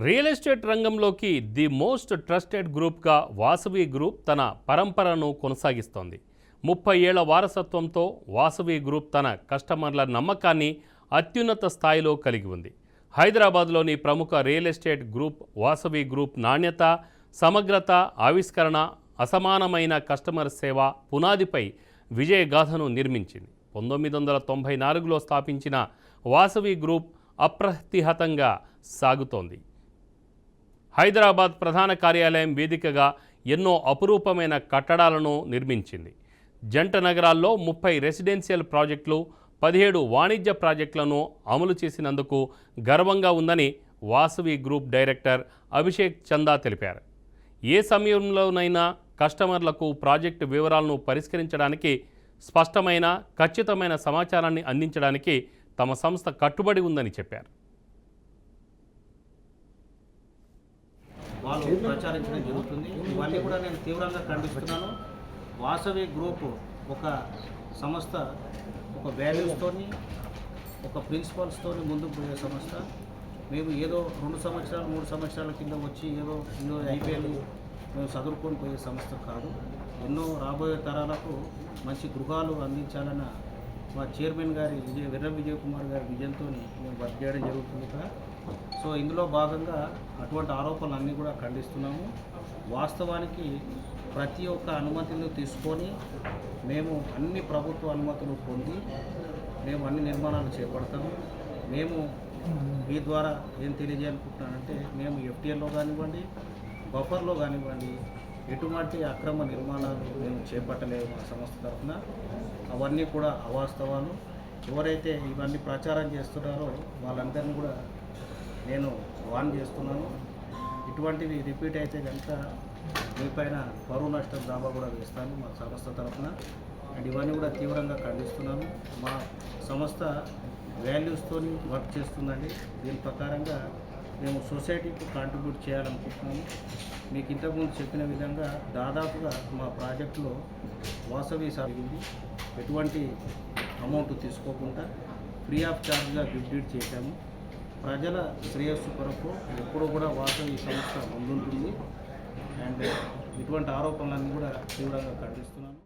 Real estate రంగంలోకి the most trusted గ్రూప్గా Vasavi group తన పరంపరను కొనసాగిస్తోంది. 30 ఏళ్ల వారసత్వంతో వాసవి గ్రూప్ తన కస్టమర్ల నమ్మకాన్ని అత్యున్నత స్థాయిలో కలిగి ఉంది. హైదరాబాద్లోని ప్రముఖ real estate group Vasavi group నాణ్యత, సమగ్రత, ఆవిష్కరణ, అసమానమైన కస్టమర్ సేవ పునాదిపై విజయగాథను నిర్మించింది. 1994లో స్థాపించిన వాసవి గ్రూప్ అప్రతిహతంగా సాగుతోంది. హైదరాబాద్ ప్రధాన కార్యాలయం వేదికగా ఎన్నో అపురూపమైన కట్టడాలను నిర్మించింది. జంట నగరాల్లో 30 రెసిడెన్షియల్ ప్రాజెక్టులు, 17 వాణిజ్య ప్రాజెక్టులను అమలు చేసినందుకు గర్వంగా ఉందని వాసవి గ్రూప్ డైరెక్టర్ అభిషేక్ చందా తెలిపారు. ఏ సమయంలోనైనా కస్టమర్లకు ప్రాజెక్టు వివరాలను పరిష్కరించడానికి, స్పష్టమైన, ఖచ్చితమైన సమాచారాన్ని అందించడానికి తమ సంస్థ కట్టుబడి ఉందని చెప్పారు. వాళ్ళు ప్రచారించడం జరుగుతుంది. ఇవన్నీ కూడా నేను తీవ్రంగా ఖండిస్తున్నాను. వాసవి గ్రూప్ ఒక సంస్థ, ఒక వాల్యూస్తోని, ఒక ప్రిన్సిపల్స్తోని ముందుకు పోయే సంస్థ. మేము ఏదో 2 సంవత్సరాలు 3 సంవత్సరాల కింద వచ్చి ఏదో అయిపోయింది మేము చదువుకొని పోయే సంస్థ కాదు. ఎన్నో రాబోయే తరాలకు మంచి గృహాలు అందించాలన్న మా చైర్మన్ గారి వీర విజయ్ కుమార్ గారి విజన్తో మేము వర్క్ చేయడం జరుగుతుంది కదా. సో ఇందులో భాగంగా అటువంటి ఆరోపణలన్నీ కూడా ఖండిస్తున్నాము. వాస్తవానికి ప్రతి ఒక్క అనుమతులు తీసుకొని మేము అన్ని ప్రభుత్వ అనుమతులు పొంది మేము అన్ని నిర్మాణాలు చేపడతాము. మేము మీ ద్వారా ఏం తెలియజేయాలనుకుంటున్నానంటే, మేము ఎఫ్టీఎల్లో కానివ్వండి, బఫర్లో కానివ్వండి, ఎటువంటి అక్రమ నిర్మాణాలు మేము చేపట్టలేము. మా సంస్థ తరఫున అవన్నీ కూడా అవాస్తవాలు. ఎవరైతే ఇవన్నీ ప్రచారం చేస్తున్నారో వాళ్ళందరినీ కూడా నేను వార్న్ చేస్తున్నాను. ఇటువంటివి రిపీట్ అయితే కనుక మీపైన పరువు నష్టం దాబా కూడా వేస్తాను మా సంస్థ తరఫున. అండ్ ఇవన్నీ కూడా తీవ్రంగా ఖండిస్తున్నాను. మా సంస్థ వాల్యూస్తో వర్క్ చేస్తుందండి. దీని ప్రకారంగా మేము సొసైటీకి కాంట్రిబ్యూట్ చేయాలనుకుంటున్నాము. మీకు ఇంతకుముందు చెప్పిన విధంగా దాదాపుగా మా ప్రాజెక్టులో వాసవి సాగింది. ఎటువంటి అమౌంట్ తీసుకోకుండా ఫ్రీ ఆఫ్ ఛార్జ్గా బిడ్ చేశాము. ప్రజల శ్రేయస్సు కొరకు ఎప్పుడూ కూడా వాసవి సంస్థ ముందుంటుంది. అండ్ ఇటువంటి ఆరోపణలన్నీ కూడా తీవ్రంగా ఖండిస్తున్నాను.